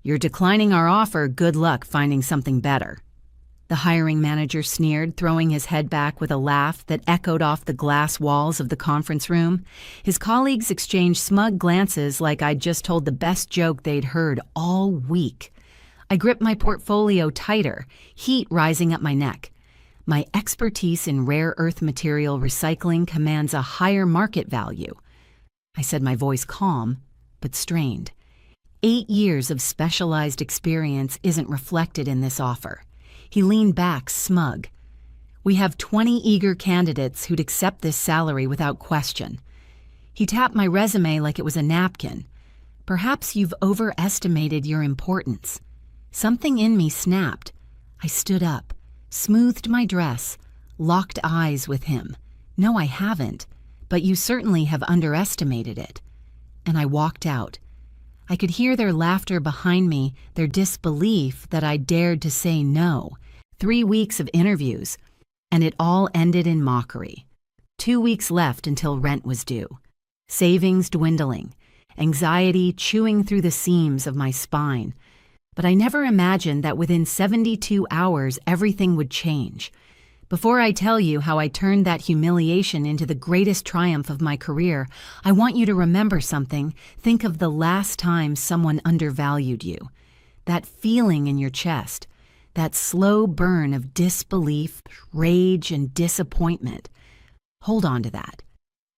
"You're declining our offer. Good luck finding something better." The hiring manager sneered, throwing his head back with a laugh that echoed off the glass walls of the conference room. His colleagues exchanged smug glances like I'd just told the best joke they'd heard all week. I gripped my portfolio tighter, heat rising up my neck. My expertise in rare earth material recycling commands a higher market value. I said, my voice calm, but strained. 8 years of specialized experience isn't reflected in this offer. He leaned back, smug. "We have 20 eager candidates who'd accept this salary without question." He tapped my resume like it was a napkin. "Perhaps you've overestimated your importance." Something in me snapped. I stood up, smoothed my dress, locked eyes with him. "No, I haven't, but you certainly have underestimated it." And I walked out. I could hear their laughter behind me, their disbelief that I dared to say no. 3 weeks of interviews, and it all ended in mockery. 2 weeks left until rent was due. Savings dwindling, anxiety chewing through the seams of my spine. But I never imagined that within 72 hours everything would change. Before I tell you how I turned that humiliation into the greatest triumph of my career, I want you to remember something. Think of the last time someone undervalued you. That feeling in your chest, that slow burn of disbelief, rage, and disappointment. Hold on to that.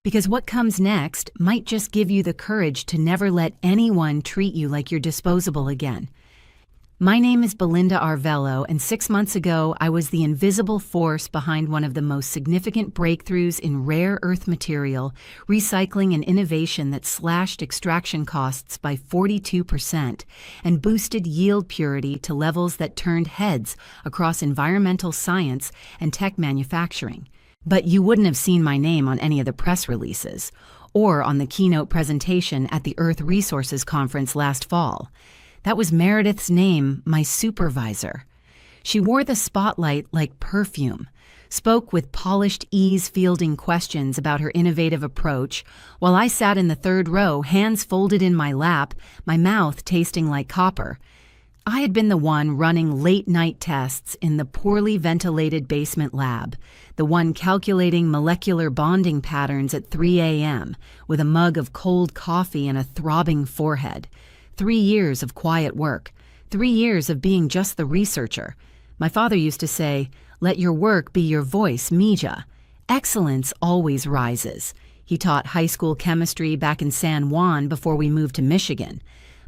Because what comes next might just give you the courage to never let anyone treat you like you're disposable again. My name is Belinda Arvello, and 6 months ago, I was the invisible force behind one of the most significant breakthroughs in rare earth material, recycling and innovation that slashed extraction costs by 42% and boosted yield purity to levels that turned heads across environmental science and tech manufacturing. But you wouldn't have seen my name on any of the press releases or on the keynote presentation at the Earth Resources Conference last fall. That was Meredith's name, my supervisor. She wore the spotlight like perfume, spoke with polished ease fielding questions about her innovative approach, while I sat in the third row, hands folded in my lap, my mouth tasting like copper. I had been the one running late-night tests in the poorly ventilated basement lab, the one calculating molecular bonding patterns at 3 a.m. with a mug of cold coffee and a throbbing forehead. 3 years of quiet work, 3 years of being just the researcher. My father used to say, "Let your work be your voice, Mija." Excellence always rises. He taught high school chemistry back in San Juan before we moved to Michigan.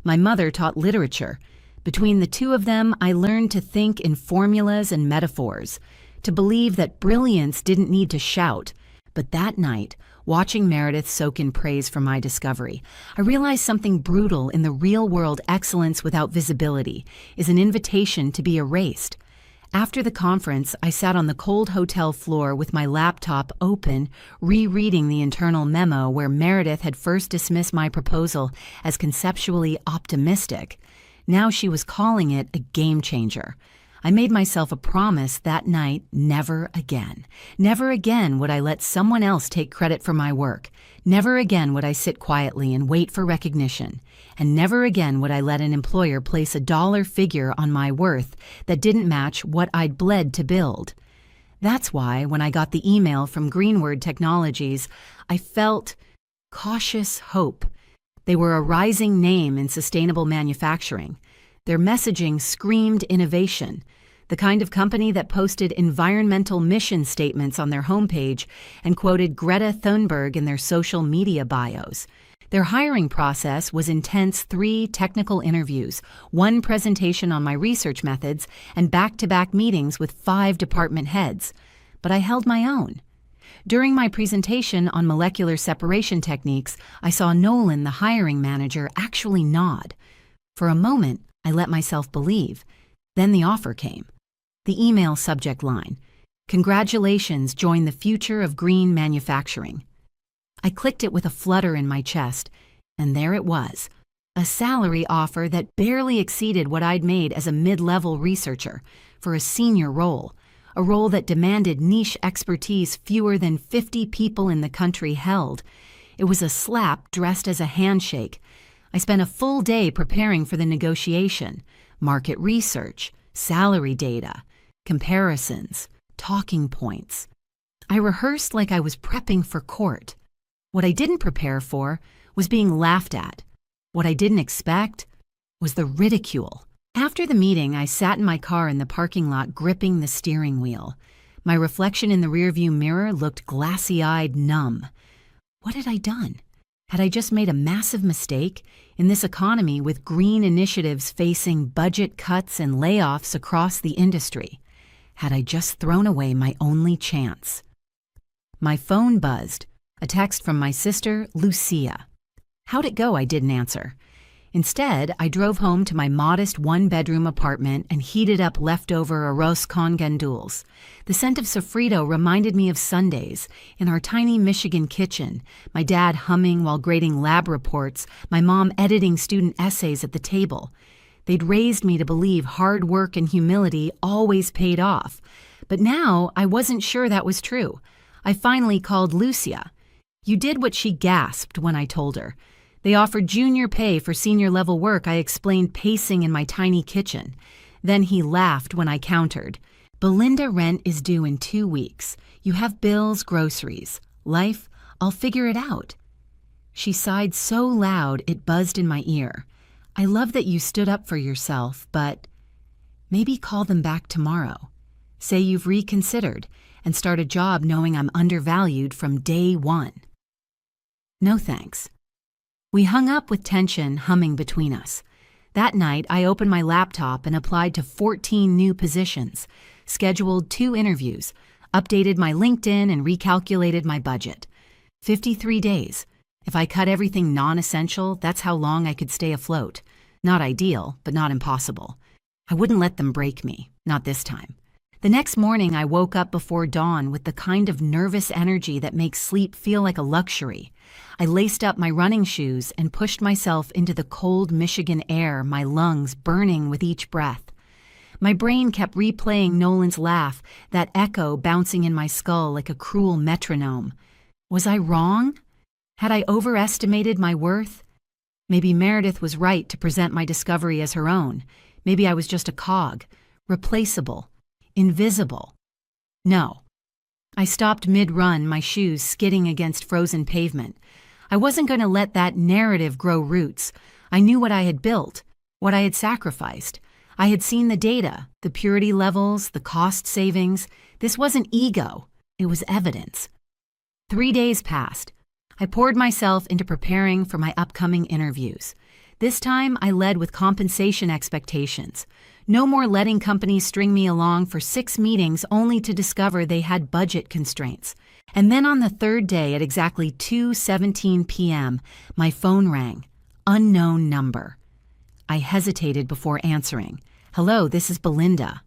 My mother taught literature. Between the two of them, I learned to think in formulas and metaphors, to believe that brilliance didn't need to shout. But that night, watching Meredith soak in praise for my discovery, I realized something brutal in the real-world. Excellence without visibility is an invitation to be erased. After the conference, I sat on the cold hotel floor with my laptop open, rereading the internal memo where Meredith had first dismissed my proposal as conceptually optimistic. Now she was calling it a game changer. I made myself a promise that night, never again. Never again would I let someone else take credit for my work. Never again would I sit quietly and wait for recognition. And never again would I let an employer place a dollar figure on my worth that didn't match what I'd bled to build. That's why, when I got the email from Greenword Technologies, I felt cautious hope. They were a rising name in sustainable manufacturing. Their messaging screamed innovation, the kind of company that posted environmental mission statements on their homepage and quoted Greta Thunberg in their social media bios. Their hiring process was intense: 3 technical interviews, 1 presentation on my research methods, and back-to-back meetings with 5 department heads. But I held my own. During my presentation on molecular separation techniques, I saw Nolan, the hiring manager, actually nod. For a moment, I let myself believe. Then the offer came. The email subject line: "Congratulations, join the future of green manufacturing." I clicked it with a flutter in my chest, and there it was, a salary offer that barely exceeded what I'd made as a mid-level researcher for a senior role, a role that demanded niche expertise fewer than 50 people in the country held. It was a slap dressed as a handshake. I spent a full day preparing for the negotiation, market research, salary data, comparisons, talking points. I rehearsed like I was prepping for court. What I didn't prepare for was being laughed at. What I didn't expect was the ridicule. After the meeting, I sat in my car in the parking lot gripping the steering wheel. My reflection in the rearview mirror looked glassy-eyed numb. What had I done? Had I just made a massive mistake in this economy with green initiatives facing budget cuts and layoffs across the industry? Had I just thrown away my only chance? My phone buzzed, a text from my sister, Lucia. How'd it go? I didn't answer. Instead, I drove home to my modest one-bedroom apartment and heated up leftover arroz con gandules. The scent of sofrito reminded me of Sundays in our tiny Michigan kitchen, my dad humming while grading lab reports, my mom editing student essays at the table. They'd raised me to believe hard work and humility always paid off. But now I wasn't sure that was true. I finally called Lucia. You did what she gasped when I told her. They offered junior pay for senior-level work, I explained, pacing in my tiny kitchen. Then he laughed when I countered. Belinda, rent is due in 2 weeks. You have bills, groceries. Life, I'll figure it out. She sighed so loud it buzzed in my ear. I love that you stood up for yourself, but maybe call them back tomorrow. Say you've reconsidered and start a job knowing I'm undervalued from day one. No thanks. We hung up with tension humming between us. That night, I opened my laptop and applied to 14 new positions, scheduled 2 interviews, updated my LinkedIn and recalculated my budget. 53 days. If I cut everything non-essential, that's how long I could stay afloat. Not ideal, but not impossible. I wouldn't let them break me, not this time. The next morning, I woke up before dawn with the kind of nervous energy that makes sleep feel like a luxury. I laced up my running shoes and pushed myself into the cold Michigan air, my lungs burning with each breath. My brain kept replaying Nolan's laugh, that echo bouncing in my skull like a cruel metronome. Was I wrong? Had I overestimated my worth? Maybe Meredith was right to present my discovery as her own. Maybe I was just a cog, replaceable, invisible. No. I stopped mid-run, my shoes skidding against frozen pavement. I wasn't going to let that narrative grow roots. I knew what I had built, what I had sacrificed. I had seen the data, the purity levels, the cost savings. This wasn't ego. It was evidence. 3 days passed. I poured myself into preparing for my upcoming interviews. This time, I led with compensation expectations. No more letting companies string me along for 6 meetings only to discover they had budget constraints. And then on the 3rd day at exactly 2:17 p.m., my phone rang. Unknown number. I hesitated before answering. Hello, this is Belinda.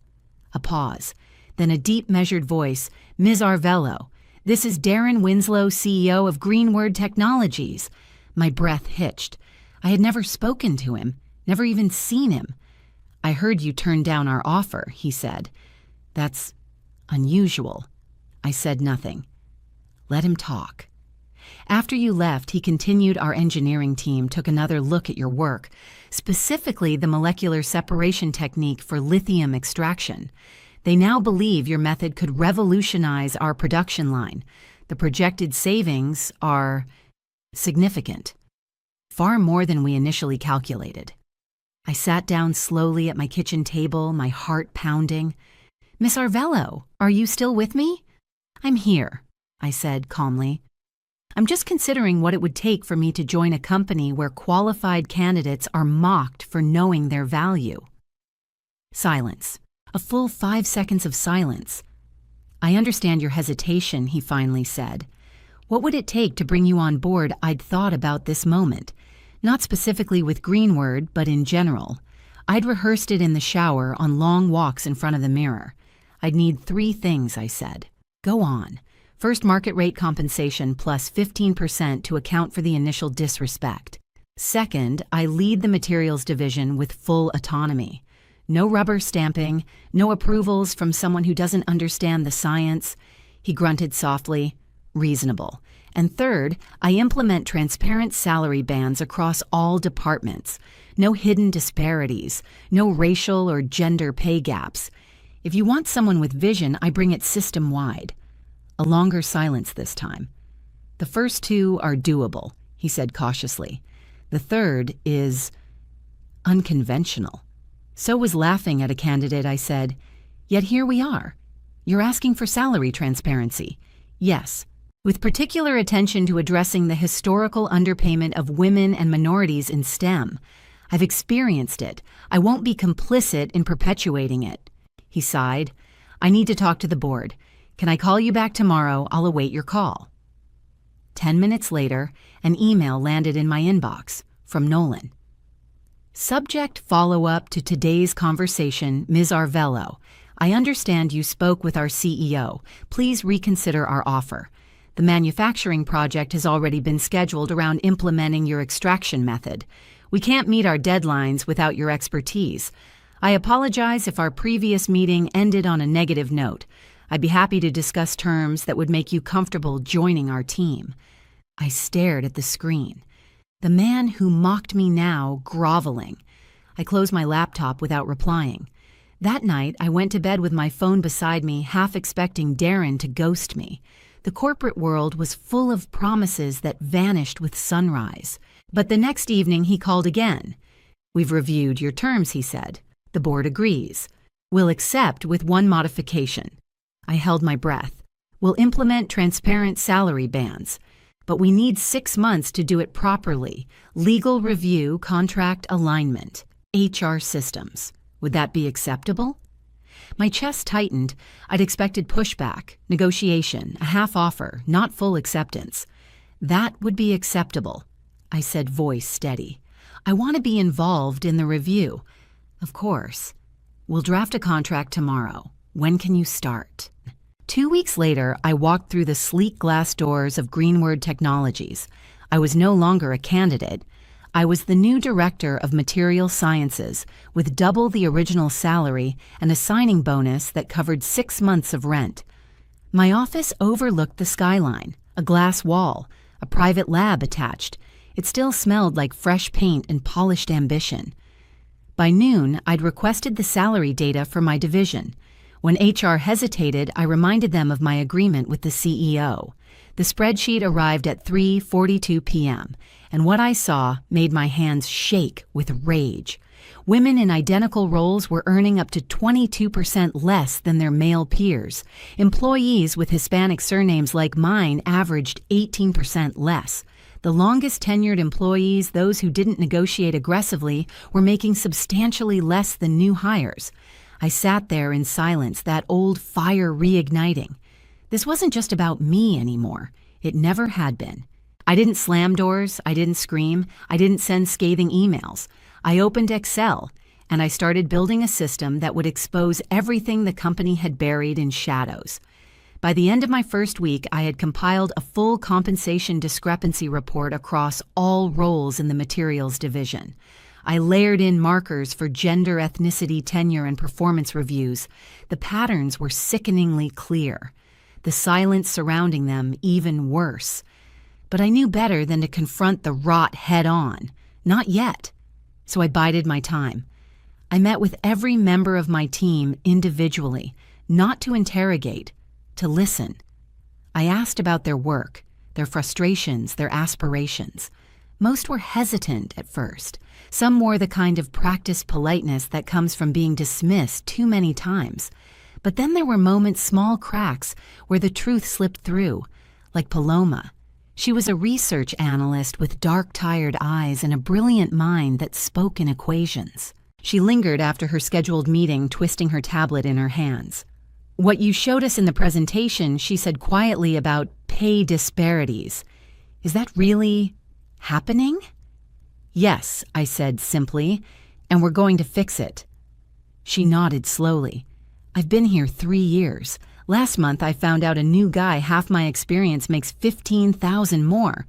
A pause. Then a deep, measured voice. Ms. Arvello. This is Darren Winslow, CEO of Greenword Technologies. My breath hitched. I had never spoken to him, never even seen him. I heard you turned down our offer, he said. That's unusual. I said nothing. Let him talk. After you left, he continued, our engineering team took another look at your work, specifically the molecular separation technique for lithium extraction. They now believe your method could revolutionize our production line. The projected savings are significant, far more than we initially calculated. I sat down slowly at my kitchen table, my heart pounding. Miss Arvello, are you still with me? I'm here, I said calmly. I'm just considering what it would take for me to join a company where qualified candidates are mocked for knowing their value. Silence. A full 5 seconds of silence. I understand your hesitation, he finally said. What would it take to bring you on board? I'd thought about this moment. Not specifically with Greenword, but in general. I'd rehearsed it in the shower on long walks in front of the mirror. I'd need 3 things, I said. Go on. First, market rate compensation plus 15% to account for the initial disrespect. Second, I lead the materials division with full autonomy. No rubber stamping, no approvals from someone who doesn't understand the science. He grunted softly. Reasonable. And third, I implement transparent salary bands across all departments. No hidden disparities, no racial or gender pay gaps. If you want someone with vision, I bring it system-wide. A longer silence this time. The first two are doable, he said cautiously. The third is unconventional. So was laughing at a candidate, I said. Yet here we are. You're asking for salary transparency. Yes, with particular attention to addressing the historical underpayment of women and minorities in STEM. I've experienced it. I won't be complicit in perpetuating it. He sighed. I need to talk to the board. Can I call you back tomorrow? I'll await your call. 10 minutes later, an email landed in my inbox from Nolan. Subject follow-up to today's conversation, Ms. Arvello. I understand you spoke with our CEO. Please reconsider our offer. The manufacturing project has already been scheduled around implementing your extraction method. We can't meet our deadlines without your expertise. I apologize if our previous meeting ended on a negative note. I'd be happy to discuss terms that would make you comfortable joining our team. I stared at the screen. The man who mocked me now groveling. I closed my laptop without replying. That night, I went to bed with my phone beside me, half expecting Darren to ghost me. The corporate world was full of promises that vanished with sunrise. But the next evening, he called again. We've reviewed your terms, he said. The board agrees. We'll accept with one modification. I held my breath. We'll implement transparent salary bands. But we need 6 months to do it properly. Legal review, contract alignment, HR systems. Would that be acceptable? My chest tightened. I'd expected pushback, negotiation, a half offer, not full acceptance. That would be acceptable, I said, voice steady. I want to be involved in the review. Of course. We'll draft a contract tomorrow. When can you start? 2 weeks later, I walked through the sleek glass doors of Greenword Technologies. I was no longer a candidate. I was the new director of material sciences, with double the original salary and a signing bonus that covered 6 months of rent. My office overlooked the skyline, a glass wall, a private lab attached. It still smelled like fresh paint and polished ambition. By noon, I'd requested the salary data for my division. When HR hesitated, I reminded them of my agreement with the CEO. The spreadsheet arrived at 3:42 p.m., and what I saw made my hands shake with rage. Women in identical roles were earning up to 22% less than their male peers. Employees with Hispanic surnames like mine averaged 18% less. The longest tenured employees, those who didn't negotiate aggressively, were making substantially less than new hires. I sat there in silence, that old fire reigniting. This wasn't just about me anymore. It never had been. I didn't slam doors, I didn't scream, I didn't send scathing emails. I opened Excel, and I started building a system that would expose everything the company had buried in shadows. By the end of my first week, I had compiled a full compensation discrepancy report across all roles in the materials division. I layered in markers for gender, ethnicity, tenure, and performance reviews. The patterns were sickeningly clear. The silence surrounding them even worse. But I knew better than to confront the rot head-on. Not yet. So I bided my time. I met with every member of my team individually, not to interrogate, to listen. I asked about their work, their frustrations, their aspirations. Most were hesitant at first. Some wore the kind of practiced politeness that comes from being dismissed too many times. But then there were moments, small cracks, where the truth slipped through, like Paloma. She was a research analyst with dark, tired eyes and a brilliant mind that spoke in equations. She lingered after her scheduled meeting, twisting her tablet in her hands. What you showed us in the presentation, she said quietly, about pay disparities. Is that really happening? Yes, I said simply, and we're going to fix it. She nodded slowly. I've been here 3 years. Last month, I found out a new guy half my experience makes $15,000 more.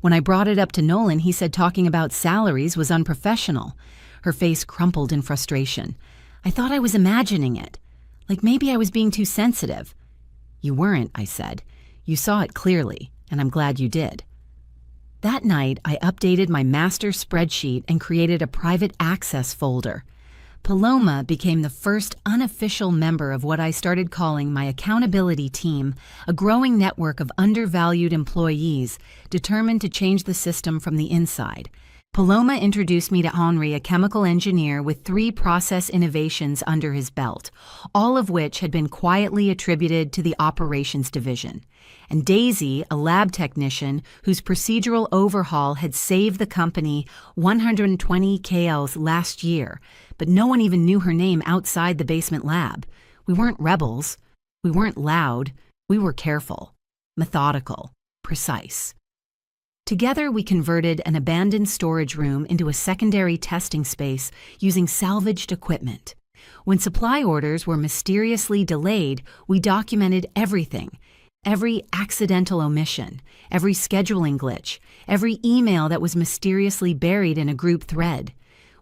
When I brought it up to Nolan, he said talking about salaries was unprofessional. Her face crumpled in frustration. I thought I was imagining it. Like maybe I was being too sensitive. You weren't, I said. You saw it clearly, and I'm glad you did. That night, I updated my master spreadsheet and created a private access folder. Paloma became the first unofficial member of what I started calling my accountability team, a growing network of undervalued employees determined to change the system from the inside. Paloma introduced me to Henri, a chemical engineer with 3 process innovations under his belt, all of which had been quietly attributed to the operations division. And Daisy, a lab technician whose procedural overhaul had saved the company 120 KLs last year, but no one even knew her name outside the basement lab. We weren't rebels. We weren't loud. We were careful, methodical, precise. Together, we converted an abandoned storage room into a secondary testing space using salvaged equipment. When supply orders were mysteriously delayed, we documented everything. Every accidental omission, every scheduling glitch, every email that was mysteriously buried in a group thread.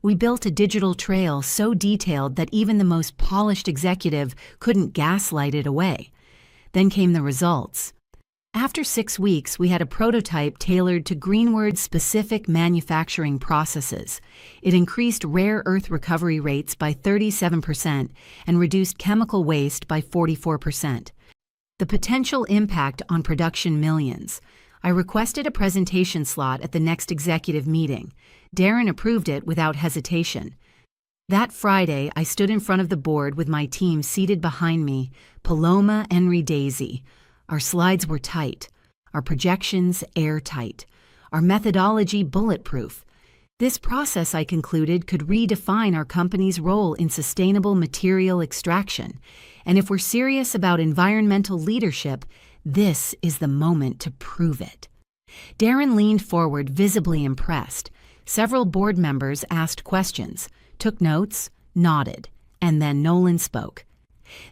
We built a digital trail so detailed that even the most polished executive couldn't gaslight it away. Then came the results. After 6 weeks, we had a prototype tailored to Greenwood's specific manufacturing processes. It increased rare earth recovery rates by 37% and reduced chemical waste by 44%. The potential impact on production millions. I requested a presentation slot at the next executive meeting. Darren approved it without hesitation. That Friday, I stood in front of the board with my team seated behind me, Paloma, Henri, Daisy. Our slides were tight, our projections airtight, our methodology bulletproof. This process, I concluded, could redefine our company's role in sustainable material extraction. And if we're serious about environmental leadership, this is the moment to prove it. Darren leaned forward, visibly impressed. Several board members asked questions, took notes, nodded, and then Nolan spoke.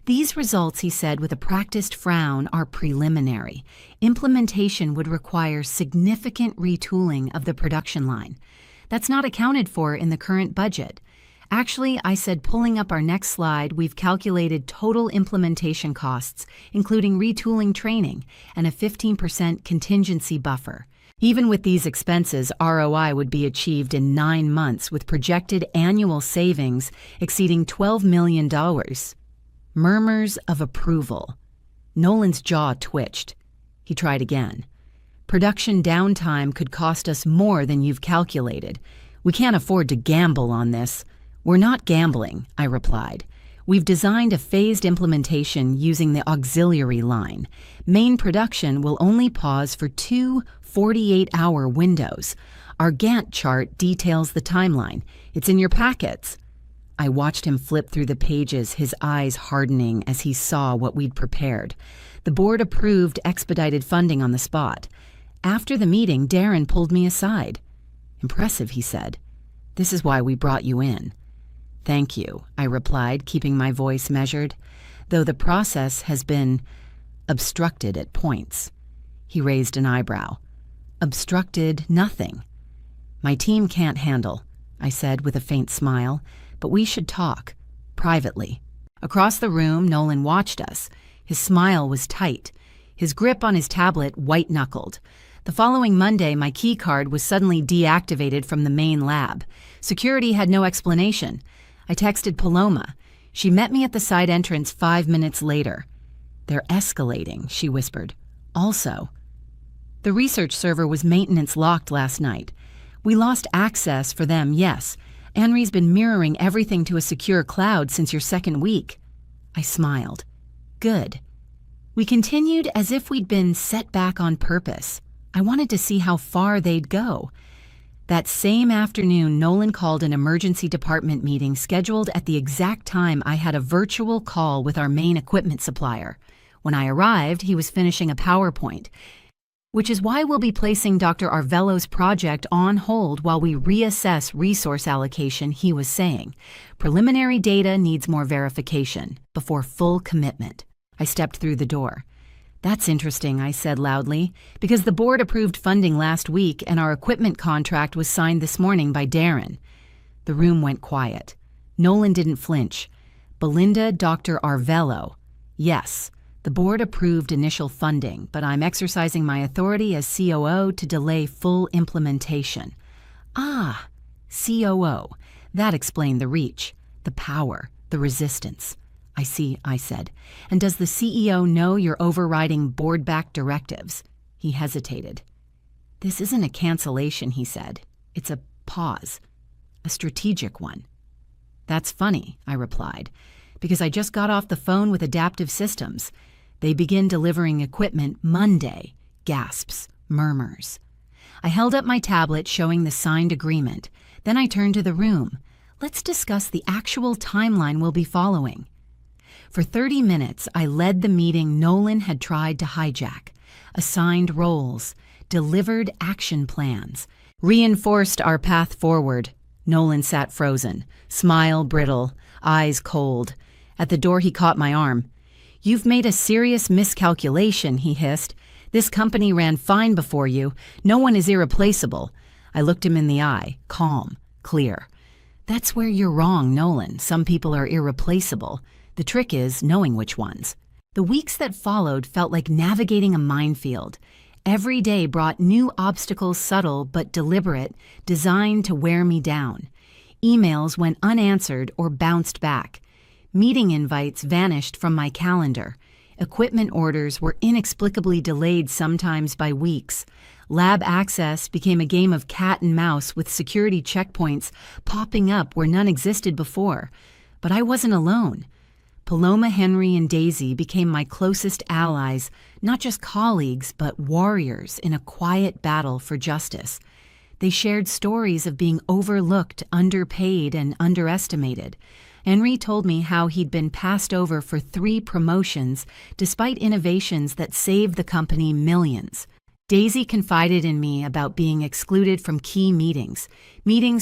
These results, he said with a practiced frown, are preliminary. Implementation would require significant retooling of the production line. That's not accounted for in the current budget. Actually, I said, pulling up our next slide, we've calculated total implementation costs, including retooling training and a 15% contingency buffer. Even with these expenses, ROI would be achieved in 9 months with projected annual savings exceeding $12 million. Murmurs of approval. Nolan's jaw twitched. He tried again. Production downtime could cost us more than you've calculated. We can't afford to gamble on this. We're not gambling, I replied. We've designed a phased implementation using the auxiliary line. Main production will only pause for 2 48-hour windows. Our Gantt chart details the timeline. It's in your packets. I watched him flip through the pages, his eyes hardening as he saw what we'd prepared. The board approved expedited funding on the spot. After the meeting, Darren pulled me aside. Impressive, he said. This is why we brought you in. Thank you, I replied, keeping my voice measured, though the process has been obstructed at points. He raised an eyebrow. Obstructed nothing. My team can't handle, I said with a faint smile, but we should talk, privately. Across the room, Nolan watched us. His smile was tight, his grip on his tablet white-knuckled. The following Monday, my key card was suddenly deactivated from the main lab. Security had no explanation. I texted Paloma. She met me at the side entrance 5 minutes later. They're escalating, she whispered. Also, the research server was maintenance locked last night. We lost access for them, yes. Henri's been mirroring everything to a secure cloud since your second week. I smiled. Good. We continued as if we'd been set back on purpose. I wanted to see how far they'd go. That same afternoon, Nolan called an emergency department meeting scheduled at the exact time I had a virtual call with our main equipment supplier. When I arrived, he was finishing a PowerPoint, which is why we'll be placing Dr. Arvello's project on hold while we reassess resource allocation, he was saying. Preliminary data needs more verification before full commitment. I stepped through the door. That's interesting, I said loudly, because the board approved funding last week and our equipment contract was signed this morning by Darren. The room went quiet. Nolan didn't flinch. Belinda, Dr. Arvello. Yes, The board approved initial funding, but I'm exercising my authority as COO to delay full implementation. Ah, COO. That explained the reach, the power, the resistance. I see, I said. And does the CEO know you're overriding board-backed directives? He hesitated. This isn't a cancellation, he said. It's a pause, a strategic one. That's funny, I replied, because I just got off the phone with Adaptive Systems. They begin delivering equipment Monday. Gasps, murmurs. I held up my tablet showing the signed agreement. Then I turned to the room. Let's discuss the actual timeline we'll be following. For 30 minutes, I led the meeting Nolan had tried to hijack. Assigned roles, delivered action plans, reinforced our path forward. Nolan sat frozen, smile brittle, eyes cold. At the door he caught my arm. You've made a serious miscalculation, he hissed. This company ran fine before you. No one is irreplaceable. I looked him in the eye, calm, clear. That's where you're wrong, Nolan. Some people are irreplaceable. The trick is knowing which ones. The weeks that followed felt like navigating a minefield. Every day brought new obstacles, subtle but deliberate, designed to wear me down. Emails went unanswered or bounced back. Meeting invites vanished from my calendar. Equipment orders were inexplicably delayed, sometimes by weeks. Lab access became a game of cat and mouse with security checkpoints popping up where none existed before. But I wasn't alone. Paloma, Henry, and Daisy became my closest allies, not just colleagues, but warriors in a quiet battle for justice. They shared stories of being overlooked, underpaid, and underestimated. Henry told me how he'd been passed over for 3 promotions despite innovations that saved the company millions. Daisy confided in me about being excluded from key meetings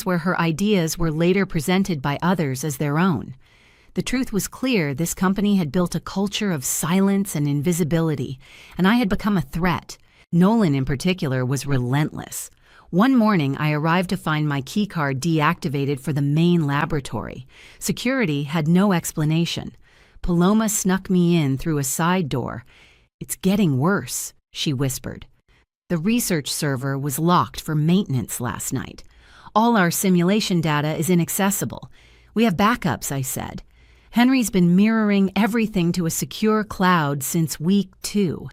where her ideas were later presented by others as their own. The truth was clear. This company had built a culture of silence and invisibility, and I had become a threat. Nolan, in particular, was relentless. One morning, I arrived to find my keycard deactivated for the main laboratory. Security had no explanation. Paloma snuck me in through a side door. It's getting worse, she whispered. The research server was locked for maintenance last night. All our simulation data is inaccessible. We have backups, I said. Henry's been mirroring everything to a secure cloud since week 2.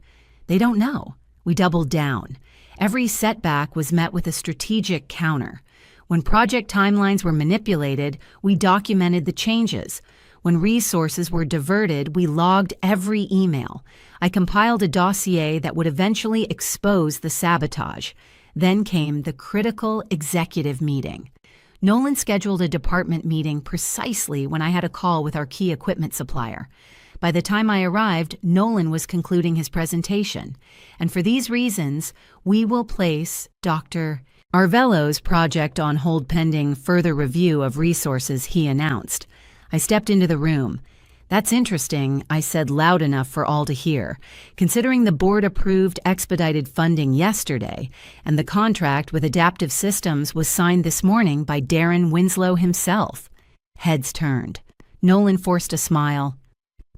They don't know. We doubled down. Every setback was met with a strategic counter. When project timelines were manipulated, we documented the changes. When resources were diverted, we logged every email. I compiled a dossier that would eventually expose the sabotage. Then came the critical executive meeting. Nolan scheduled a department meeting precisely when I had a call with our key equipment supplier. By the time I arrived, Nolan was concluding his presentation. And for these reasons, we will place Dr. Arvello's project on hold pending further review of resources, he announced. I stepped into the room. That's interesting, I said loud enough for all to hear, considering the board-approved expedited funding yesterday, and the contract with Adaptive Systems was signed this morning by Darren Winslow himself. Heads turned. Nolan forced a smile.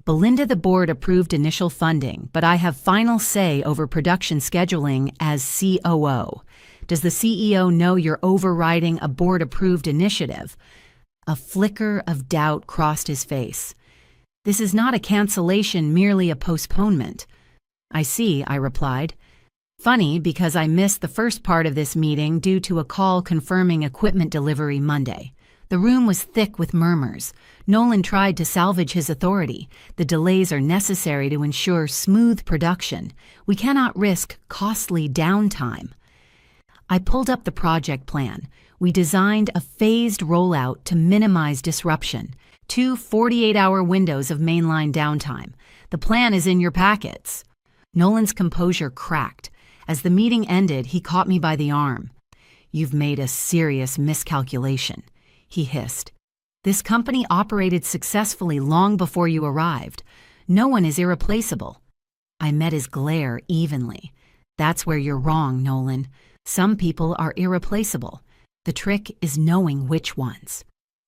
Belinda, the board approved initial funding, but I have final say over production scheduling as COO. Does the CEO know you're overriding a board-approved initiative? A flicker of doubt crossed his face. This is not a cancellation, merely a postponement. I see, I replied. Funny, because I missed the first part of this meeting due to a call confirming equipment delivery Monday. The room was thick with murmurs. Nolan tried to salvage his authority. The delays are necessary to ensure smooth production. We cannot risk costly downtime. I pulled up the project plan. We designed a phased rollout to minimize disruption. 2 48-hour windows of mainline downtime. The plan is in your packets. Nolan's composure cracked. As the meeting ended, he caught me by the arm. You've made a serious miscalculation, he hissed. This company operated successfully long before you arrived. No one is irreplaceable. I met his glare evenly. That's where you're wrong, Nolan. Some people are irreplaceable. The trick is knowing which ones.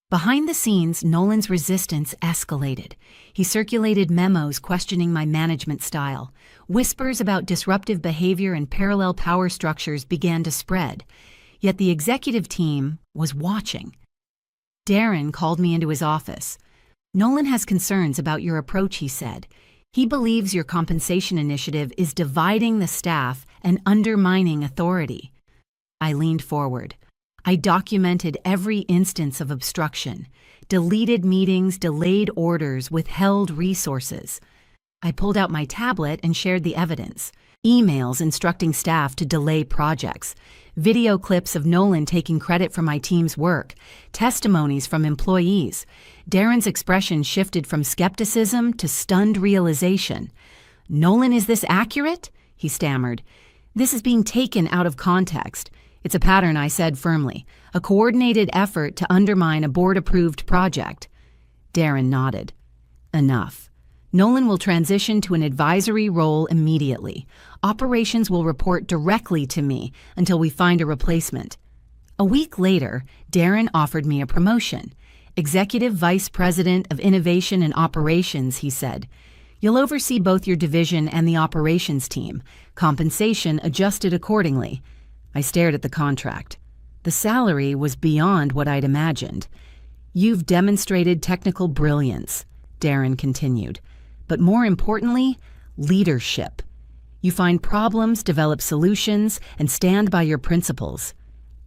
Behind the scenes, Nolan's resistance escalated. He circulated memos questioning my management style. Whispers about disruptive behavior and parallel power structures began to spread. Yet the executive team was watching. Darren called me into his office. "Nolan has concerns about your approach," he said. "He believes your compensation initiative is dividing the staff and undermining authority." I leaned forward. I documented every instance of obstruction, deleted meetings, delayed orders, withheld resources. I pulled out my tablet and shared the evidence. Emails instructing staff to delay projects, video clips of Nolan taking credit for my team's work, testimonies from employees. Darren's expression shifted from skepticism to stunned realization. "Nolan, is this accurate?" he stammered. "This is being taken out of context. It's a pattern," I said firmly. "A coordinated effort to undermine a board-approved project." Darren nodded. "Enough. Nolan will transition to an advisory role immediately. Operations will report directly to me until we find a replacement." A week later, Darren offered me a promotion. "Executive Vice President of Innovation and Operations," he said. "You'll oversee both your division and the operations team. Compensation adjusted accordingly." I stared at the contract. The salary was beyond what I'd imagined. "You've demonstrated technical brilliance," Darren continued, "but more importantly, leadership. You find problems, develop solutions, and stand by your principles."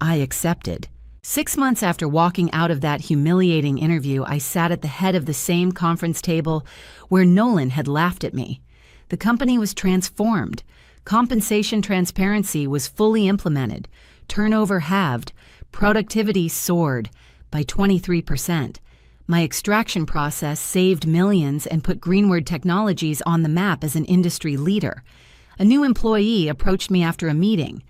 I accepted. 6 months after walking out of that humiliating interview, I sat at the head of the same conference table where Nolan had laughed at me. The company was transformed. Compensation transparency was fully implemented. Turnover halved. Productivity soared by 23%. My extraction process saved millions and put Greenwood Technologies on the map as an industry leader. A new employee approached me after a meeting.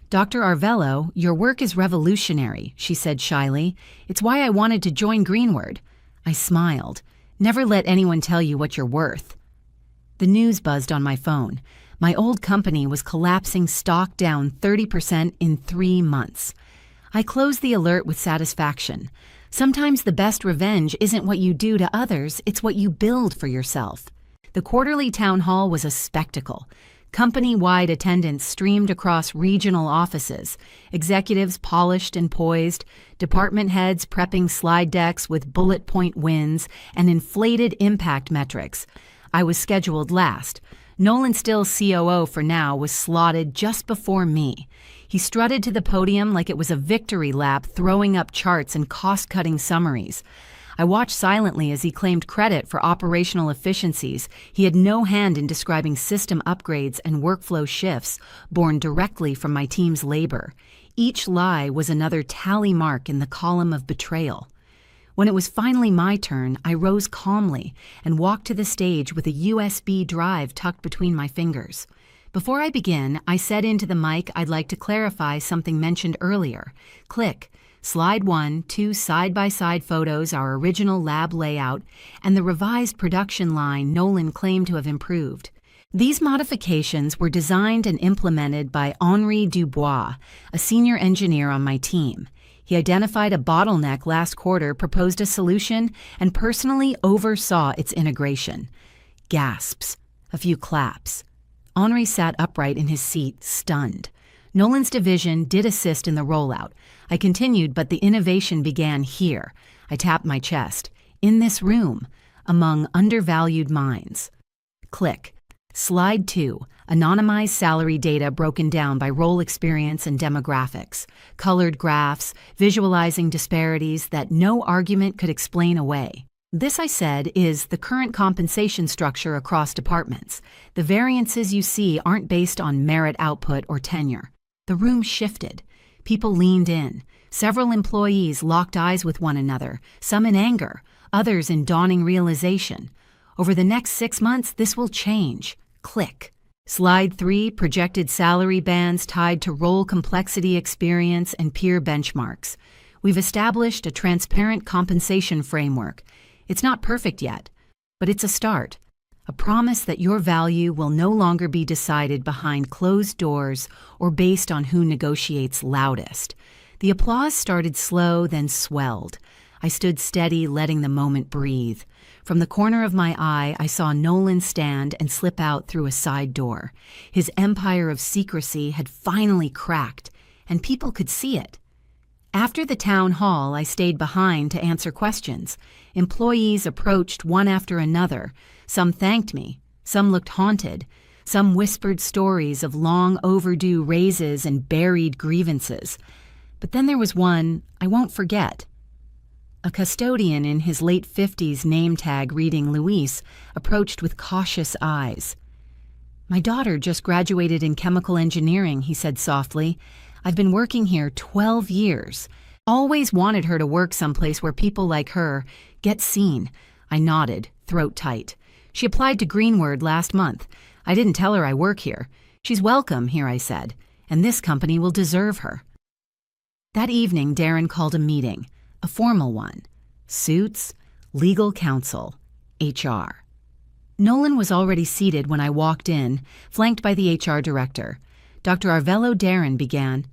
"Dr. Arvello, your work is revolutionary," she said shyly. "It's why I wanted to join Greenwood." I smiled. "Never let anyone tell you what you're worth." The news buzzed on my phone. My old company was collapsing, stock down 30% in 3 months. I closed the alert with satisfaction. Sometimes the best revenge isn't what you do to others, it's what you build for yourself. The quarterly town hall was a spectacle. Company-wide attendance streamed across regional offices, executives polished and poised, department heads prepping slide decks with bullet point wins and inflated impact metrics. I was scheduled last. Nolan, still COO for now, was slotted just before me. He strutted to the podium like it was a victory lap, throwing up charts and cost-cutting summaries. I watched silently as he claimed credit for operational efficiencies. He had no hand in describing system upgrades and workflow shifts born directly from my team's labor. Each lie was another tally mark in the column of betrayal. When it was finally my turn, I rose calmly and walked to the stage with a USB drive tucked between my fingers. Before I begin, I said into the mic I'd like to clarify something mentioned earlier. Click. Slide 1, 2 side-by-side photos, our original lab layout, and the revised production line Nolan claimed to have improved. These modifications were designed and implemented by Henri Dubois, a senior engineer on my team. He identified a bottleneck last quarter, proposed a solution, and personally oversaw its integration. Gasps. A few claps. Henri sat upright in his seat, stunned. Nolan's division did assist in the rollout. I continued, but the innovation began here. I tapped my chest. In this room, among undervalued minds. Click. Slide 2. Anonymized salary data broken down by role experience and demographics. Colored graphs, visualizing disparities that no argument could explain away. This, I said, is the current compensation structure across departments. The variances you see aren't based on merit output or tenure. The room shifted. People leaned in. Several employees locked eyes with one another, some in anger, others in dawning realization. Over the next 6 months, this will change. Click. Slide 3, projected salary bands tied to role complexity, experience, and peer benchmarks. We've established a transparent compensation framework. It's not perfect yet, but it's a start. A promise that your value will no longer be decided behind closed doors or based on who negotiates loudest. The applause started slow, then swelled. I stood steady, letting the moment breathe. From the corner of my eye, I saw Nolan stand and slip out through a side door. His empire of secrecy had finally cracked, and people could see it. After the town hall, I stayed behind to answer questions. Employees approached one after another. Some thanked me, some looked haunted, some whispered stories of long overdue raises and buried grievances. But then there was one I won't forget. A custodian in his late 50s, name tag reading Luis, approached with cautious eyes. "My daughter just graduated in chemical engineering," he said softly. "I've been working here 12 years. Always wanted her to work someplace where people like her get seen." I nodded, throat tight. "She applied to Greenwood last month. I didn't tell her I work here. She's welcome here," I said, "and this company will deserve her." That evening, Darren called a meeting. A formal one. Suits, legal counsel, HR. Nolan was already seated when I walked in, flanked by the HR director. Dr. Arvello Darren began,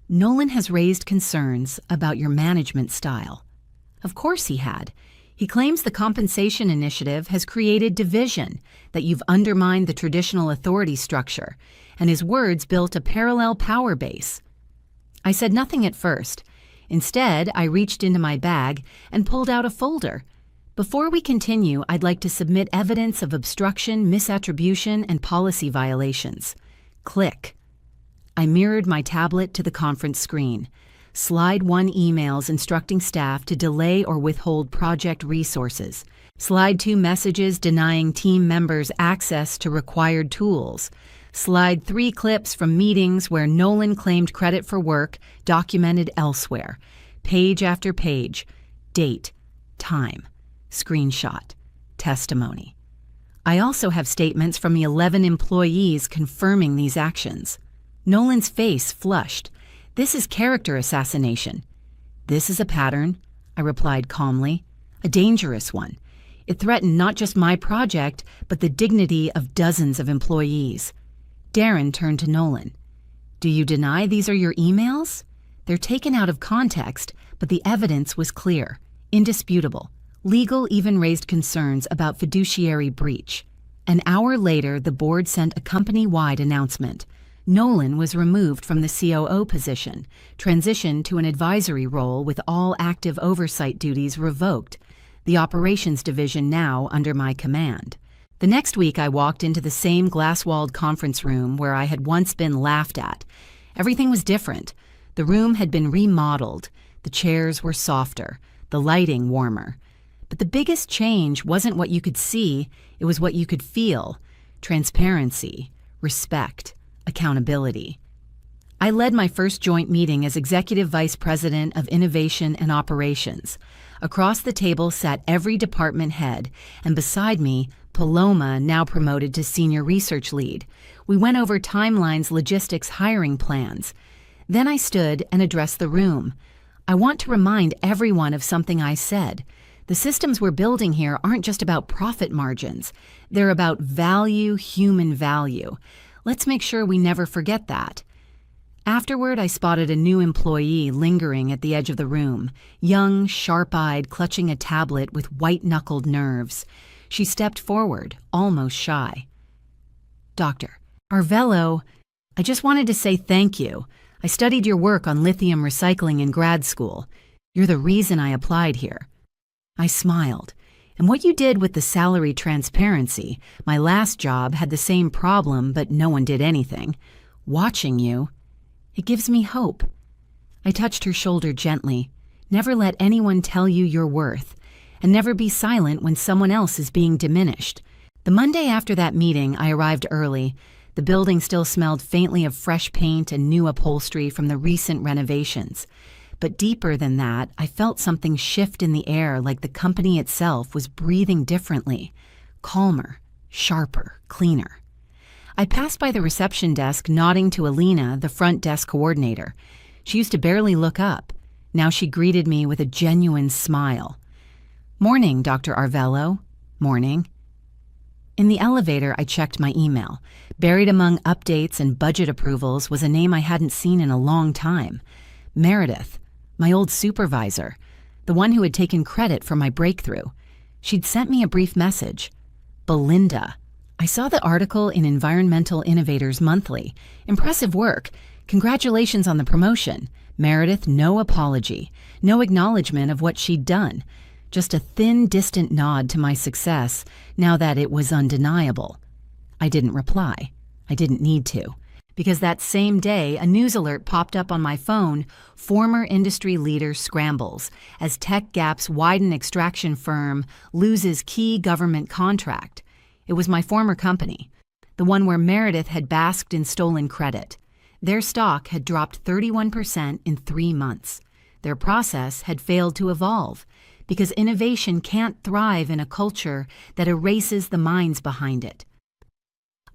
"Nolan has raised concerns about your management style." Of course he had. He claims the compensation initiative has created division, that you've undermined the traditional authority structure, and his words built a parallel power base. I said nothing at first. Instead, I reached into my bag and pulled out a folder. "Before we continue, I'd like to submit evidence of obstruction, misattribution, and policy violations." Click. I mirrored my tablet to the conference screen. Slide 1 emails instructing staff to delay or withhold project resources. Slide 2 messages denying team members access to required tools. Slide 3 clips from meetings where Nolan claimed credit for work documented elsewhere. Page after page. Date. Time. Screenshot. Testimony. I also have statements from the 11 employees confirming these actions. Nolan's face flushed. "This is character assassination." "This is a pattern," I replied calmly. "A dangerous one. It threatened not just my project, but the dignity of dozens of employees." Darren turned to Nolan. "Do you deny these are your emails? They're taken out of context, but the evidence was clear, indisputable. Legal even raised concerns about fiduciary breach." An hour later, the board sent a company-wide announcement. Nolan was removed from the COO position, transitioned to an advisory role with all active oversight duties revoked, the operations division now under my command. The next week, I walked into the same glass-walled conference room where I had once been laughed at. Everything was different. The room had been remodeled. The chairs were softer, the lighting warmer. But the biggest change wasn't what you could see, it was what you could feel. Transparency, respect, accountability. I led my first joint meeting as Executive Vice President of Innovation and Operations. Across the table sat every department head, and beside me, Paloma, now promoted to Senior Research Lead. We went over timelines, logistics, hiring plans. Then I stood and addressed the room. I want to remind everyone of something I said. The systems we're building here aren't just about profit margins. They're about value, human value. Let's make sure we never forget that. Afterward, I spotted a new employee lingering at the edge of the room, young, sharp-eyed, clutching a tablet with white-knuckled nerves. She stepped forward, almost shy. "Dr. Arvello, I just wanted to say thank you. I studied your work on lithium recycling in grad school. You're the reason I applied here." I smiled. "And what you did with the salary transparency, my last job had the same problem, but no one did anything. Watching you, it gives me hope." I touched her shoulder gently. "Never let anyone tell you your worth, and never be silent when someone else is being diminished." The Monday after that meeting, I arrived early. The building still smelled faintly of fresh paint and new upholstery from the recent renovations. But deeper than that, I felt something shift in the air, like the company itself was breathing differently, calmer, sharper, cleaner. I passed by the reception desk, nodding to Alina, the front desk coordinator. She used to barely look up. Now she greeted me with a genuine smile. "Morning, Dr. Arvello." "Morning." In the elevator, I checked my email. Buried among updates and budget approvals was a name I hadn't seen in a long time. Meredith, my old supervisor. the one who had taken credit for my breakthrough. She'd sent me a brief message. Belinda. I saw the article in Environmental Innovators Monthly. Impressive work. Congratulations on the promotion. Meredith, no apology. No acknowledgement of what she'd done. Just a thin, distant nod to my success, now that it was undeniable. I didn't reply. I didn't need to. Because that same day, a news alert popped up on my phone. Former industry leader scrambles as Tech Gap's Wyden extraction firm loses key government contract. It was my former company, the one where Meredith had basked in stolen credit. Their stock had dropped 31% in 3 months. Their process had failed to evolve, because innovation can't thrive in a culture that erases the minds behind it.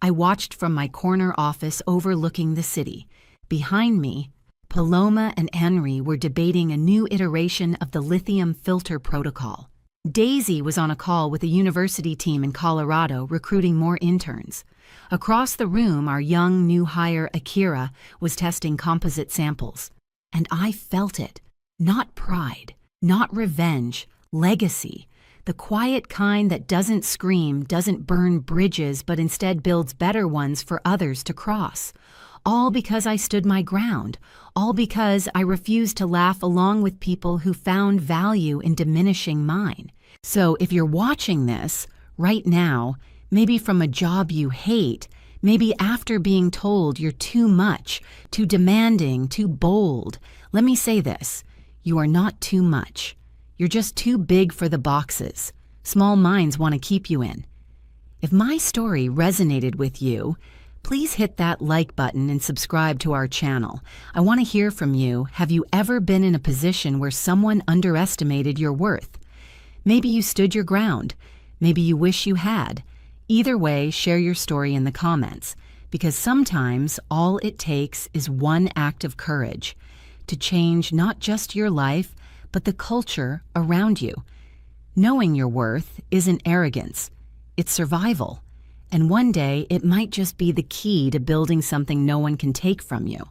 I watched from my corner office overlooking the city. Behind me, Paloma and Henry were debating a new iteration of the lithium filter protocol. Daisy was on a call with a university team in Colorado recruiting more interns. Across the room, our young new hire Akira was testing composite samples. And I felt it. Not pride, not revenge, legacy. The quiet kind that doesn't scream, doesn't burn bridges, but instead builds better ones for others to cross. All because I stood my ground. All because I refused to laugh along with people who found value in diminishing mine. So if you're watching this right now, maybe from a job you hate, maybe after being told you're too much, too demanding, too bold, let me say this. You are not too much. You're just too big for the boxes small minds want to keep you in. If my story resonated with you, please hit that like button and subscribe to our channel. I want to hear from you. Have you ever been in a position where someone underestimated your worth? Maybe you stood your ground. Maybe you wish you had. Either way, share your story in the comments, because sometimes all it takes is one act of courage to change not just your life, but the culture around you. Knowing your worth isn't arrogance, it's survival. And one day, it might just be the key to building something no one can take from you.